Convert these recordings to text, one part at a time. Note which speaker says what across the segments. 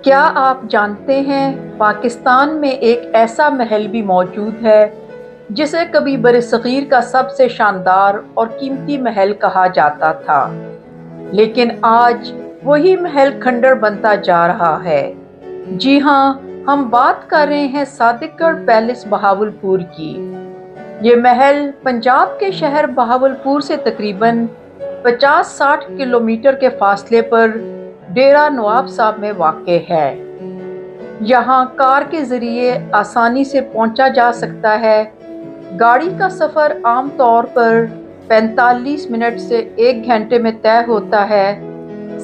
Speaker 1: کیا آپ جانتے ہیں پاکستان میں ایک ایسا محل بھی موجود ہے جسے کبھی برصغیر کا سب سے شاندار اور قیمتی محل کہا جاتا تھا، لیکن آج وہی محل کھنڈر بنتا جا رہا ہے۔ جی ہاں، ہم بات کر رہے ہیں صادق گڑھ پیلس بہاولپور کی۔ یہ محل پنجاب کے شہر بہاولپور سے تقریباً 50-60 کلومیٹر کے فاصلے پر ڈیرہ نواب صاحب میں واقع ہے۔ یہاں کار کے ذریعے آسانی سے پہنچا جا سکتا ہے۔ گاڑی کا سفر عام طور پر 45 منٹ سے 1 گھنٹے میں طے ہوتا ہے۔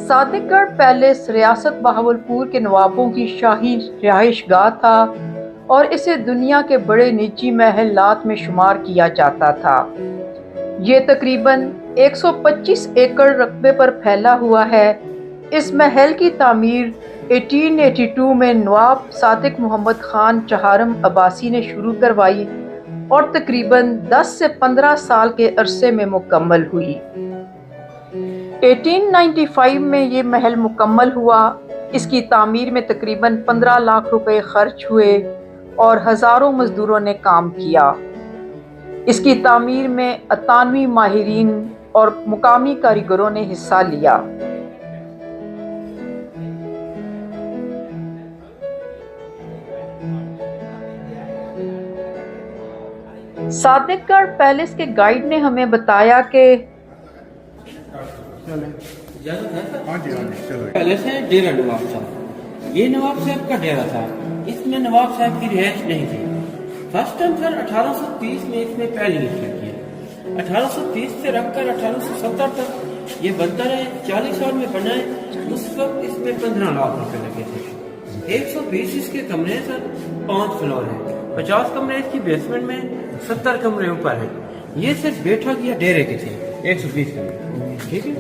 Speaker 1: صادق گڑھ پیلس ریاست بہاولپور کے نوابوں کی شاہی رہائش گاہ تھا اور اسے دنیا کے بڑے نجی محلات میں شمار کیا جاتا تھا۔ یہ تقریباً 125 ایکڑ رقبے پر پھیلا ہوا ہے۔ اس محل کی تعمیر 1882 میں نواب صادق محمد خان چہارم عباسی نے شروع کروائی اور تقریباً 10 سے 15 سال کے عرصے میں مکمل ہوئی۔ 1895 میں یہ محل مکمل ہوا۔ اس کی تعمیر میں تقریباً 15 لاکھ روپے خرچ ہوئے اور ہزاروں مزدوروں نے کام کیا۔ اس کی تعمیر میں 98 ماہرین اور مقامی کاریگروں نے حصہ لیا۔ صادق گڑھ پیلس کے گائیڈ نے ہمیں بتایا کہ
Speaker 2: پیلس ہے ڈیرہ نواب صاحب۔ یہ نواب صاحب کا ڈیرہ تھا۔ اس میں نواب صاحب کی رہائش نہیں تھی۔ فرسٹ ٹائم سر 1830 میں اس میں پہلی انسٹال کیا۔ 1830 سے رکھ کر 1870 تک یہ بنتا رہے۔ 40 سال میں بنا ہے۔ اس وقت اس میں 15 لاکھ روپے لگے تھے۔ 120 اس کے کمرے ہیں سر، 5 فلور ہیں، 50 کمرے اس کی بیسمنٹ میں، 70 کمرے اوپر ہیں۔ یہ صرف بیٹھا کیا ڈیرے کے تھے 120 کمرے، ٹھیک ہے۔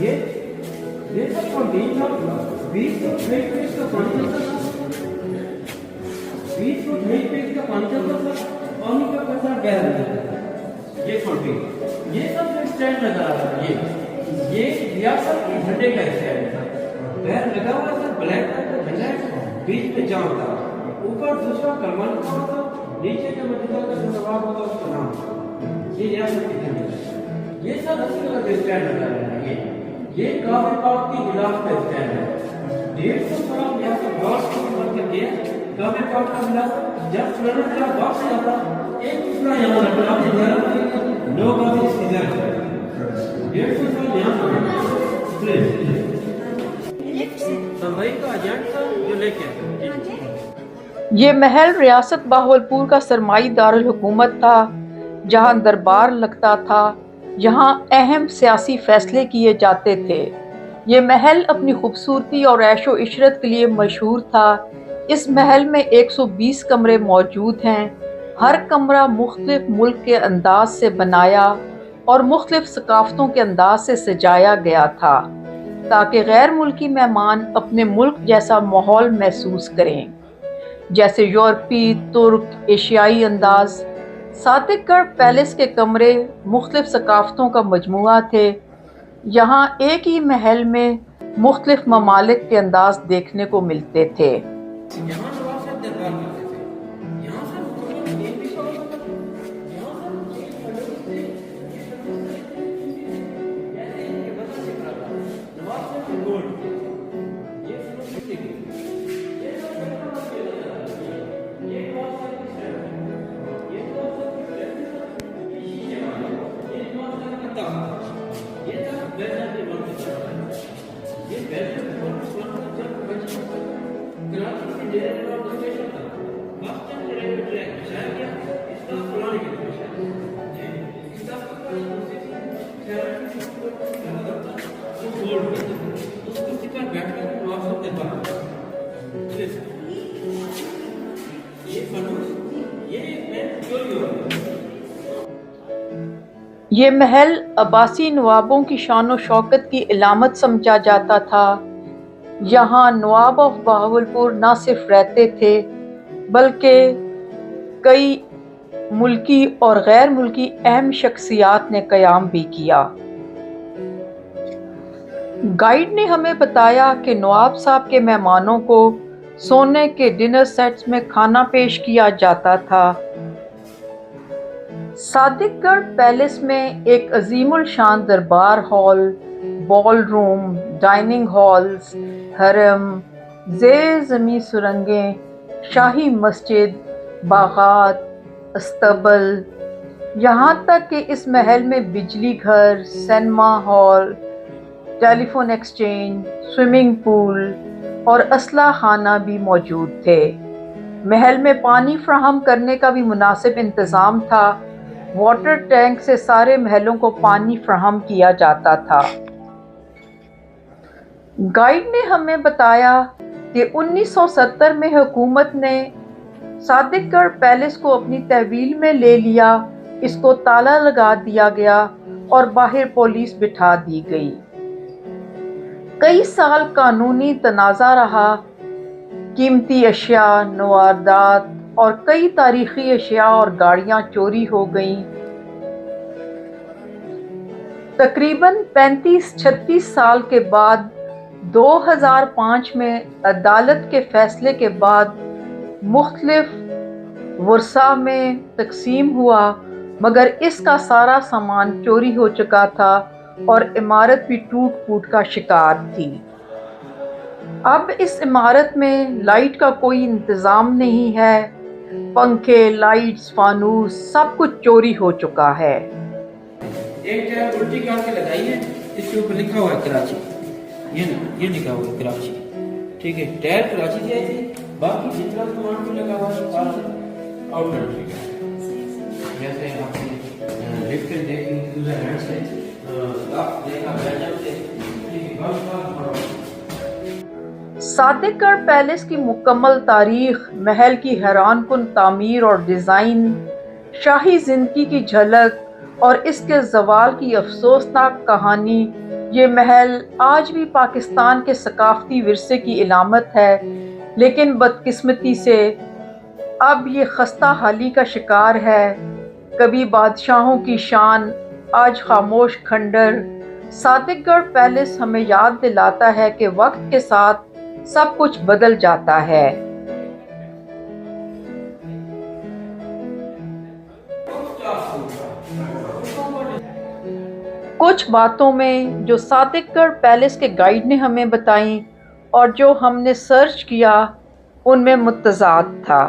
Speaker 2: یہ سب کانٹین تھا، 20 فٹ پہ اس کا پانی چلتا تھا، 20 فٹ پہ اس کا پانی چلتا تھا، پانی کا کچرا بہہ رہا تھا۔ یہ کانٹین، یہ سب جو اسٹینڈ نظر آ رہا ہے، یہ ریاست کے جھنڈے کا اسٹینڈ تھا۔ بہر لگا ہوا تھا، بلیک کلر کا جھنڈا ہے، بیچ میں جام تھا، اوپر دوسرا کلمان کا تھا، نیچے جو مجھے کا نواب ہوگا اس کا نام تھا۔ یہ ریاست کے جھنڈے کا، یہ سب اسی طرح کے اسٹینڈ نظر آ رہا ہے۔ یہ کعبہ پاک کی غلاف کا اسٹینڈ ہے۔ 150 سال یہاں سے باس کی بن کر گیا کعبہ پاک کا غلاف۔ جب فلانا غلاف باس سے آتا ایک دوسرا یہاں رکھنا آپ نے دھیان لوگ آپ اس کی زیادہ کریں 150 سال یہاں پر سنبھائی کا ایجنٹ تھا جو لے کے
Speaker 1: یہ محل ریاست بہاولپور کا سرمائی دارالحکومت تھا، جہاں دربار لگتا تھا، یہاں اہم سیاسی فیصلے کیے جاتے تھے۔ یہ محل اپنی خوبصورتی اور عیش و عشرت کے لیے مشہور تھا۔ اس محل میں 120 کمرے موجود ہیں۔ ہر کمرہ مختلف ملک کے انداز سے بنایا اور مختلف ثقافتوں کے انداز سے سجایا گیا تھا تاکہ غیر ملکی مہمان اپنے ملک جیسا ماحول محسوس کریں، جیسے یورپی، ترک، ایشیائی انداز۔ صادق گڑھ پیلس کے کمرے مختلف ثقافتوں کا مجموعہ تھے۔ یہاں ایک ہی محل میں مختلف ممالک کے انداز دیکھنے کو ملتے تھے۔
Speaker 2: یہاں نواب صاحب دربار کرتے تھے۔ یہاں سے یہ بھی سوال ہوتا تھا، یہاں سے یہ بتا سک رہا تھا نواب صاحب کے گولڈ یہ سمجھتے تھے یہ سب نواب صاحب کی سٹائل یہ نواب صاحب کی یہ نواب صاحب کا تخت، یہ تخت بیلجیم کے بنتے تھا۔ یہ بیلجیم کے بنتے جب بچے کراچی سے ڈیرہ نواب اسٹیشن تھا، بس اسٹینڈ سے ریلوے ٹریک بچھایا گیا، اس کا پرانے کے لیے بچھایا اس کا گولڈ اس کرسی پر بیٹھ کر نواب صاحب دربار یہ فنوس یہ میں چوری ہو رہا ہے۔
Speaker 1: یہ محل عباسی نوابوں کی شان و شوکت کی علامت سمجھا جاتا تھا۔ یہاں نواب آف بہاولپور نہ صرف رہتے تھے بلکہ کئی ملکی اور غیر ملکی اہم شخصیات نے قیام بھی کیا۔ گائیڈ نے ہمیں بتایا کہ نواب صاحب کے مہمانوں کو سونے کے ڈنر سیٹس میں کھانا پیش کیا جاتا تھا۔ صادق گڑھ پیلس میں ایک عظیم الشان دربار ہال، بال روم، ڈائننگ ہالز، حرم، زیر زمین سرنگیں، شاہی مسجد، باغات، استبل، یہاں تک کہ اس محل میں بجلی گھر، سینما ہال، ٹیلی فون ایکسچینج، سوئمنگ پول اور اسلحہ خانہ بھی موجود تھے۔ محل میں پانی فراہم کرنے کا بھی مناسب انتظام تھا۔ واٹر ٹینک سے سارے محلوں کو پانی فراہم کیا جاتا تھا۔ گائیڈ نے ہمیں بتایا کہ 1970 میں حکومت نے صادق گڑھ پیلس کو اپنی تحویل میں لے لیا، اس کو تالا لگا دیا گیا اور باہر پولیس بٹھا دی گئی۔ کئی سال قانونی تنازع رہا، قیمتی اشیاء، نوادرات اور کئی تاریخی اشیاء اور گاڑیاں چوری ہو گئیں۔ تقریباً 35-36 سال کے بعد 2005 میں عدالت کے فیصلے کے بعد مختلف ورثاء میں تقسیم ہوا، مگر اس کا سارا سامان چوری ہو چکا تھا اور عمارت بھی ٹوٹ پھوٹ کا شکار تھی۔ اب اس عمارت میں لائٹ کا کوئی انتظام نہیں ہے، پنکھے، لائٹس، فانوس سب کچھ چوری ہو چکا ہے۔
Speaker 2: ایک ٹائر الٹی کر کے لگائی ہے، اس کے اوپر لکھا ہوا ہے کراچی، یہ لکھا ہوا ہے کراچی، ٹھیک ہے۔ ٹائر کراچی سے آئی تھی، باقی جتنا سامان بھی لگا ہوا ہے سارا آؤٹ کنٹری کا ہے۔ جیسے آپ نے لفٹ دیکھی دوسرے ہینڈ سے آپ دیکھا بیجر سے، ٹھیک ہے۔
Speaker 1: صادق گڑھ پیلس کی مکمل تاریخ، محل کی حیران کن تعمیر اور ڈیزائن، شاہی زندگی کی جھلک اور اس کے زوال کی افسوسناک کہانی، یہ محل آج بھی پاکستان کے ثقافتی ورثے کی علامت ہے، لیکن بدقسمتی سے اب یہ خستہ حالی کا شکار ہے۔ کبھی بادشاہوں کی شان، آج خاموش کھنڈر۔ صادق گڑھ پیلس ہمیں یاد دلاتا ہے کہ وقت کے ساتھ سب کچھ بدل جاتا ہے۔ کچھ باتوں میں جو صادق گڑھ پیلس کے گائیڈ نے ہمیں بتائیں اور جو ہم نے سرچ کیا، ان میں متضاد تھا۔